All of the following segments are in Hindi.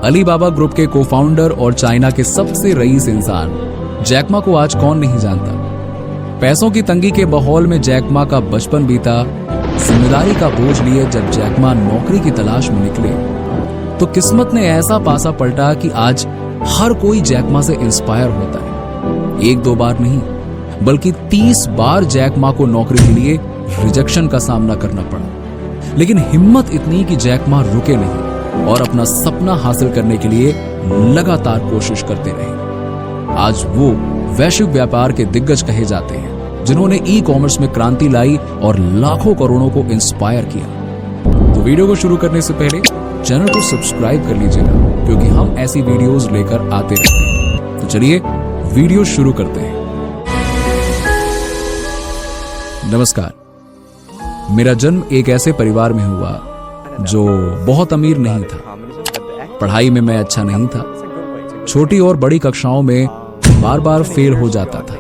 अलीबाबा ग्रुप के को-फाउंडर और चाइना के सबसे रईस इंसान जैक मा को आज कौन नहीं जानता। पैसों की तंगी के माहौल में जैक मा का बचपन बीता। जिम्मेदारी का बोझ लिए जब जैक मा नौकरी की तलाश में निकले तो किस्मत ने ऐसा पासा पलटा कि आज हर कोई जैक मा से इंस्पायर होता है। एक दो बार नहीं बल्कि 30 बार जैक मा को नौकरी के लिए रिजेक्शन का सामना करना पड़ा, लेकिन हिम्मत इतनी कि जैक मा रुके नहीं और अपना सपना हासिल करने के लिए लगातार कोशिश करते रहे। आज वो वैश्विक व्यापार के दिग्गज कहे जाते हैं, जिन्होंने ई कॉमर्स में क्रांति लाई और लाखों करोड़ों को इंस्पायर किया। तो वीडियो को शुरू करने से पहले चैनल को सब्सक्राइब कर लीजिएगा, क्योंकि हम ऐसी वीडियोस लेकर आते रहते हैं। तो चलिए वीडियो शुरू करते हैं। नमस्कार। मेरा जन्म एक ऐसे परिवार में हुआ जो बहुत अमीर नहीं था। पढ़ाई में मैं अच्छा नहीं था। छोटी और बड़ी कक्षाओं में बार बार फेल हो जाता था।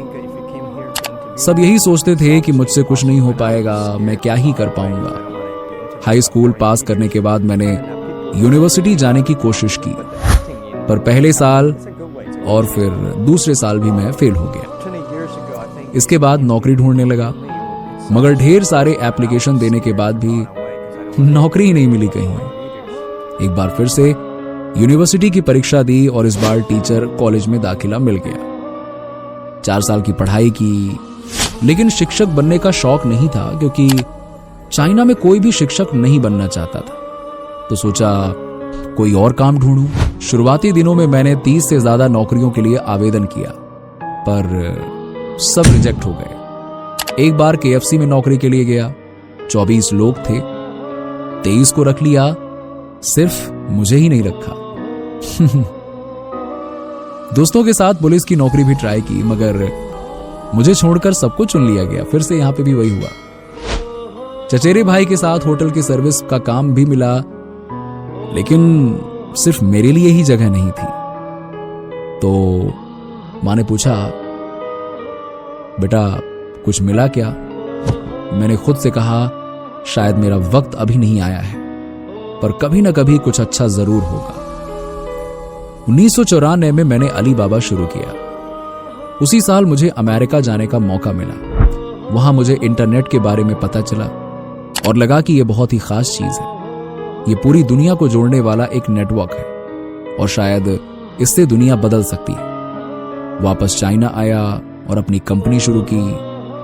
सब यही सोचते थे कि मुझसे कुछ नहीं हो पाएगा, मैं क्या ही कर पाऊंगा। हाई स्कूल पास करने के बाद मैंने यूनिवर्सिटी जाने की कोशिश की, पर पहले साल और फिर दूसरे साल भी मैं फेल हो गया। इसके बाद नौकरी ढूंढने लगा, मगर ढेर सारे एप्लीकेशन देने के बाद भी नौकरी ही नहीं मिली कहीं। एक बार फिर से यूनिवर्सिटी की परीक्षा दी और इस बार टीचर कॉलेज में दाखिला मिल गया। 4 साल की पढ़ाई की, लेकिन शिक्षक बनने का शौक नहीं था, क्योंकि चाइना में कोई भी शिक्षक नहीं बनना चाहता था। तो सोचा कोई और काम ढूंढूं। शुरुआती दिनों में मैंने 30 से ज्यादा नौकरियों के लिए आवेदन किया, पर सब रिजेक्ट हो गए। एक बार KFC में नौकरी के लिए गया, 24 लोग थे, 23 को रख लिया, सिर्फ मुझे ही नहीं रखा। दोस्तों के साथ पुलिस की नौकरी भी ट्राई की, मगर मुझे छोड़कर सबको चुन लिया गया। फिर से यहां पे भी वही हुआ। चचेरे भाई के साथ होटल की सर्विस का काम भी मिला, लेकिन सिर्फ मेरे लिए ही जगह नहीं थी। तो मां ने पूछा, बेटा कुछ मिला क्या? मैंने खुद से कहा, शायद मेरा वक्त अभी नहीं आया है, पर कभी ना कभी कुछ अच्छा जरूर होगा। 1994 में मैंने अलीबाबा शुरू किया। उसी साल मुझे अमेरिका जाने का मौका मिला। वहां मुझे इंटरनेट के बारे में पता चला और लगा कि यह बहुत ही खास चीज है। यह पूरी दुनिया को जोड़ने वाला एक नेटवर्क है और शायद इससे दुनिया बदल सकती है। वापस चाइना आया और अपनी कंपनी शुरू की।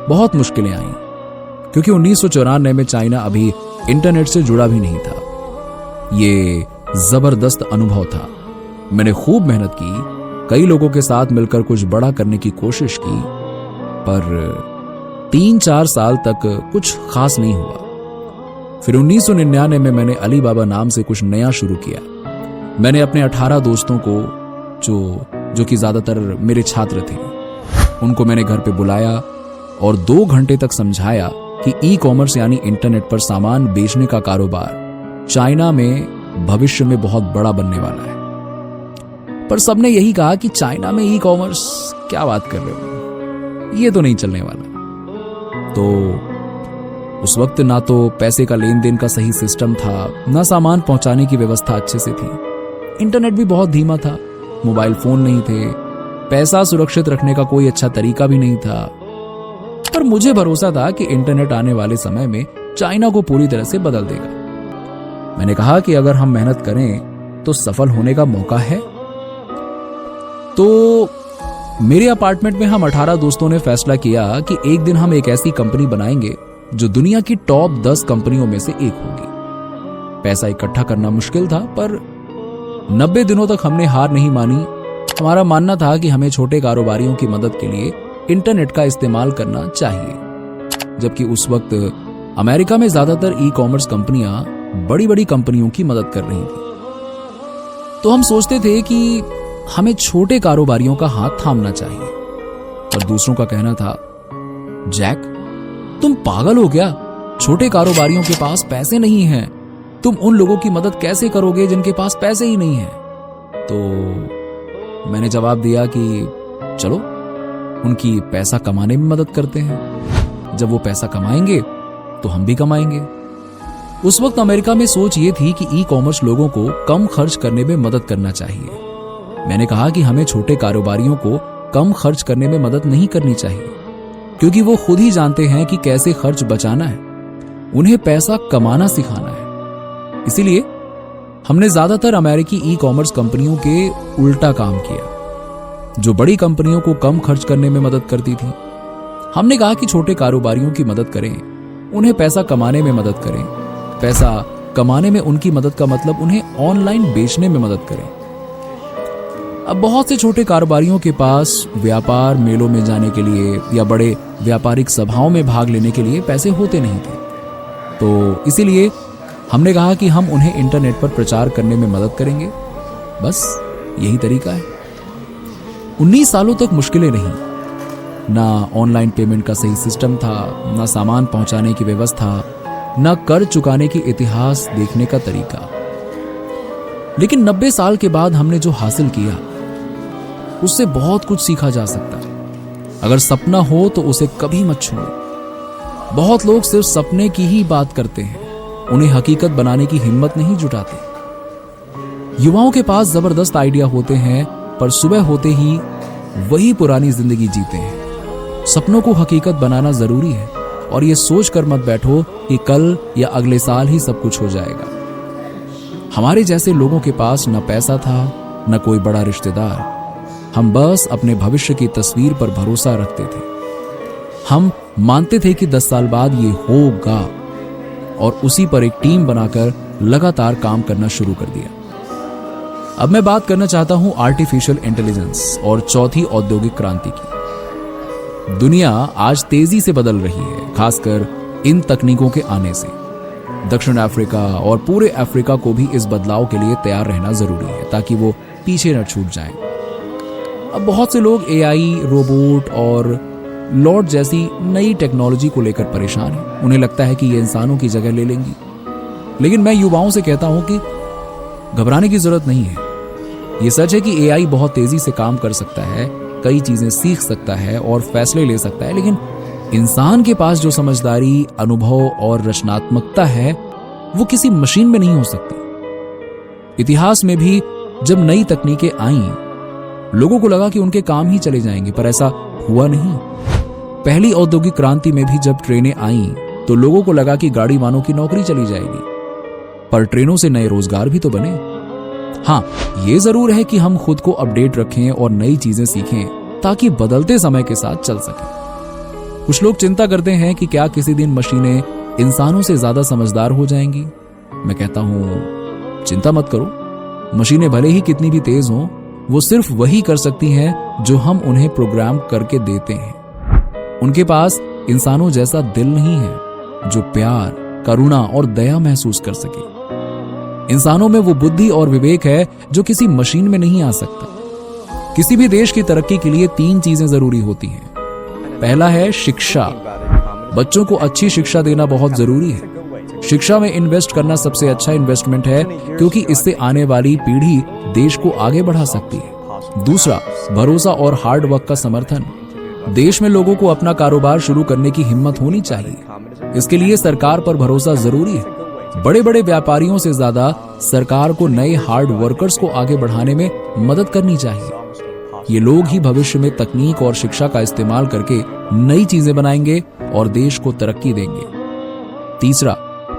बहुत मुश्किलें आईं, क्योंकि 1994 में चाइना अभी इंटरनेट से जुड़ा भी नहीं था। ये जबरदस्त अनुभव था। मैंने खूब मेहनत की, कई लोगों के साथ मिलकर कुछ बड़ा करने की कोशिश की, पर 3-4 साल तक कुछ खास नहीं हुआ। फिर 1999 में मैंने अलीबाबा नाम से कुछ नया शुरू किया। मैंने अपने 18 दोस्तों को, जो कि ज्यादातर मेरे छात्र थे, उनको मैंने घर पे बुलाया और 2 घंटे तक समझाया कि ई कॉमर्स यानी इंटरनेट पर सामान बेचने का कारोबार चाइना में भविष्य में बहुत बड़ा बनने वाला है। पर सबने यही कहा कि चाइना में ई कॉमर्स, क्या बात कर रहे हो, ये तो नहीं चलने वाला। तो उस वक्त ना तो पैसे का लेन देन का सही सिस्टम था, ना सामान पहुंचाने की व्यवस्था अच्छे से थी। इंटरनेट भी बहुत धीमा था, मोबाइल फोन नहीं थे, पैसा सुरक्षित रखने का कोई अच्छा तरीका भी नहीं था। पर मुझे भरोसा था कि इंटरनेट आने वाले समय में चाइना को पूरी तरह से बदल देगा। मैंने कहा कि अगर हम मेहनत करें तो सफल होने का मौका है। तो मेरे अपार्टमेंट में हम 18 दोस्तों ने फैसला किया कि एक दिन हम एक ऐसी कंपनी बनाएंगे जो दुनिया की टॉप 10 कंपनियों में से एक होगी। पैसा इकट्ठा करना मुश्किल था, पर 90 दिनों तक हमने हार नहीं मानी। हमारा मानना था कि हमें छोटे कारोबारियों की मदद के लिए इंटरनेट का इस्तेमाल करना चाहिए। जबकि उस वक्त अमेरिका में ज्यादातर ई कॉमर्स कंपनियां बड़ी बड़ी कंपनियों की मदद कर रही थी। तो हम सोचते थे कि हमें छोटे कारोबारियों का हाथ थामना चाहिए। और दूसरों का कहना था, जैक तुम पागल हो क्या? छोटे कारोबारियों के पास पैसे नहीं हैं, तुम उन लोगों की मदद कैसे करोगे जिनके पास पैसे ही नहीं है? तो मैंने जवाब दिया कि चलो उनकी पैसा कमाने में मदद करते हैं। जब वो पैसा कमाएंगे तो हम भी कमाएंगे। उस वक्त अमेरिका में सोच ये थी कि ई कॉमर्स लोगों को कम खर्च करने में मदद करना चाहिए। मैंने कहा कि हमें छोटे कारोबारियों को कम खर्च करने में मदद नहीं करनी चाहिए, क्योंकि वो खुद ही जानते हैं कि कैसे खर्च बचाना है, उन्हें पैसा कमाना सिखाना है। इसीलिए हमने ज्यादातर अमेरिकी ई कॉमर्स कंपनियों के उल्टा काम किया, जो बड़ी कंपनियों को कम खर्च करने में मदद करती थी। हमने कहा कि छोटे कारोबारियों की मदद करें, उन्हें पैसा कमाने में मदद करें। पैसा कमाने में उनकी मदद का मतलब उन्हें ऑनलाइन बेचने में मदद करें। अब बहुत से छोटे कारोबारियों के पास व्यापार मेलों में जाने के लिए या बड़े व्यापारिक सभाओं में भाग लेने के लिए पैसे होते नहीं थे, तो इसीलिए हमने कहा कि हम उन्हें इंटरनेट पर प्रचार करने में मदद करेंगे। बस यही तरीका है। 19 सालों तक मुश्किलें रहीं। ना ऑनलाइन पेमेंट का सही सिस्टम था, ना सामान पहुंचाने की व्यवस्था, ना कर चुकाने की इतिहास देखने का तरीका। लेकिन 90 साल के बाद हमने जो हासिल किया, उससे बहुत कुछ सीखा जा सकता है। अगर सपना हो तो उसे कभी मत छोड़ो। बहुत लोग सिर्फ सपने की ही बात करते हैं, उन्हें हकीकत बनाने की हिम्मत नहीं जुटाते। युवाओं के पास जबरदस्त आइडिया होते हैं, पर सुबह होते ही वही पुरानी जिंदगी जीते हैं। सपनों को हकीकत बनाना जरूरी है, और ये सोच कर मत बैठो कि कल या अगले साल ही सब कुछ हो जाएगा। हमारे जैसे लोगों के पास न पैसा था, न कोई बड़ा रिश्तेदार। हम बस अपने भविष्य की तस्वीर पर भरोसा रखते थे। हम मानते थे कि 10 साल बाद ये होगा, और उसी पर एक टीम बनाकर लगातार काम करना शुरू कर दिया। अब मैं बात करना चाहता हूं आर्टिफिशियल इंटेलिजेंस और चौथी औद्योगिक क्रांति की। दुनिया आज तेजी से बदल रही है, खासकर इन तकनीकों के आने से। दक्षिण अफ्रीका और पूरे अफ्रीका को भी इस बदलाव के लिए तैयार रहना जरूरी है, ताकि वो पीछे न छूट जाएं। अब बहुत से लोग एआई, रोबोट और लॉट जैसी नई टेक्नोलॉजी को लेकर परेशान हैं। उन्हें लगता है कि ये इंसानों की जगह ले लेंगी। लेकिन मैं युवाओं से कहता हूं कि घबराने की जरूरत नहीं है। ये सच है कि एआई बहुत तेजी से काम कर सकता है, कई चीजें सीख सकता है और फैसले ले सकता है, लेकिन इंसान के पास जो समझदारी, अनुभव और रचनात्मकता है, वो किसी मशीन में नहीं हो सकती। इतिहास में भी जब नई तकनीकें आईं, लोगों को लगा कि उनके काम ही चले जाएंगे, पर ऐसा हुआ नहीं। पहली औद्योगिक क्रांति में भी जब ट्रेनें आईं, तो लोगों को लगा कि गाड़ी वालों की नौकरी चली जाएगी, पर ट्रेनों से नए रोजगार भी तो बने। हाँ, ये जरूर है कि हम खुद को अपडेट रखें और नई चीजें सीखें, ताकि बदलते समय के साथ चल सकें। कुछ लोग चिंता करते हैं कि क्या किसी दिन मशीनें इंसानों से ज्यादा समझदार हो जाएंगी। मैं कहता हूं, चिंता मत करो। मशीनें भले ही कितनी भी तेज हों, वो सिर्फ वही कर सकती हैं जो हम उन्हें प्रोग्राम करके देते हैं। उनके पास इंसानों जैसा दिल नहीं है जो प्यार, करुणा और दया महसूस कर सके। इंसानों में वो बुद्धि और विवेक है जो किसी मशीन में नहीं आ सकता। किसी भी देश की तरक्की के लिए 3 चीजें जरूरी होती हैं। पहला है शिक्षा। बच्चों को अच्छी शिक्षा देना बहुत जरूरी है। शिक्षा में इन्वेस्ट करना सबसे अच्छा इन्वेस्टमेंट है, क्योंकि इससे आने वाली पीढ़ी देश को आगे बढ़ा सकती है। दूसरा, भरोसा और हार्ड वर्क का समर्थन। देश में लोगों को अपना कारोबार शुरू करने की हिम्मत होनी चाहिए। इसके लिए सरकार पर भरोसा जरूरी है। बड़े बड़े व्यापारियों से ज्यादा सरकार को नए हार्ड वर्कर्स को आगे बढ़ाने में मदद करनी चाहिए। ये लोग ही भविष्य में तकनीक और शिक्षा का इस्तेमाल करके नई चीजें बनाएंगे और देश को तरक्की देंगे। तीसरा,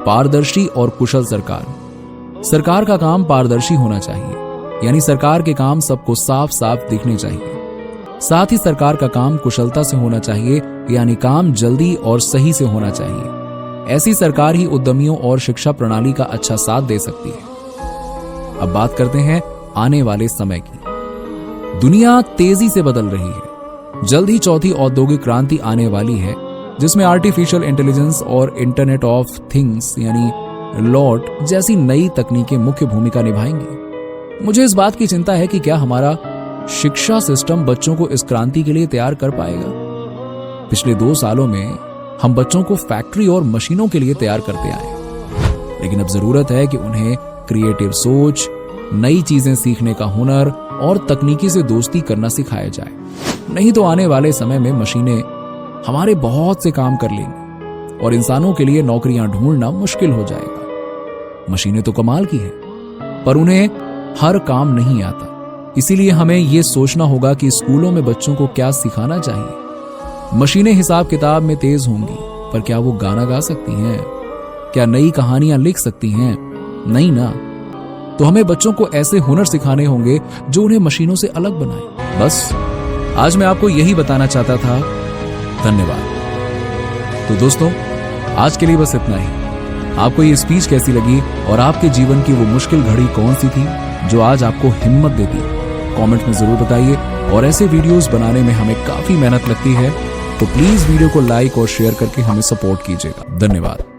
पारदर्शी और कुशल सरकार। सरकार का काम पारदर्शी होना चाहिए, यानी सरकार के काम सबको साफ साफ दिखने चाहिए। साथ ही सरकार का काम कुशलता से होना चाहिए, यानी काम जल्दी और सही से होना चाहिए। ऐसी सरकार ही उद्यमियों और शिक्षा प्रणाली का अच्छा साथ दे सकती है। अब बात करते हैं आने वाले समय की। दुनिया तेजी से बदल रही है। जल्द ही चौथी औद्योगिक क्रांति आने वाली है, जिसमें आर्टिफिशियल इंटेलिजेंस और इंटरनेट ऑफ थिंग्स यानी लॉट जैसी नई तकनीकें मुख्य भूमिका निभाएंगी। मुझे इस बात की चिंता है कि क्या हमारा शिक्षा सिस्टम बच्चों को इस क्रांति के लिए तैयार कर पाएगा। पिछले 2 सालों में हम बच्चों को फैक्ट्री और मशीनों के लिए तैयार करते आए, लेकिन अब जरूरत है कि उन्हें क्रिएटिव सोच, नई चीजें सीखने का हुनर और तकनीकी से दोस्ती करना सिखाया जाए। नहीं तो आने वाले समय में मशीनें हमारे बहुत से काम कर लेंगी और इंसानों के लिए नौकरियां ढूंढना मुश्किल हो जाएगा। मशीनें तो कमाल की हैं, पर उन्हें हर काम नहीं आता। इसीलिए हमें यह सोचना होगा कि स्कूलों में बच्चों को क्या सिखाना चाहिए। मशीनें हिसाब किताब में तेज होंगी, पर क्या वो गाना गा सकती हैं? क्या नई कहानियां लिख सकती हैं? नहीं ना। तो हमें बच्चों को ऐसे हुनर सिखाने होंगे जो उन्हें मशीनों से अलग बनाए। बस आज मैं आपको यही बताना चाहता था। धन्यवाद। तो दोस्तों, आज के लिए बस इतना ही। आपको ये स्पीच कैसी लगी और आपके जीवन की वो मुश्किल घड़ी कौन सी थी जो आज आपको हिम्मत देती? कमेंट में जरूर बताइए। और ऐसे वीडियोस बनाने में हमें काफी मेहनत लगती है, तो प्लीज वीडियो को लाइक और शेयर करके हमें सपोर्ट कीजिएगा। धन्यवाद।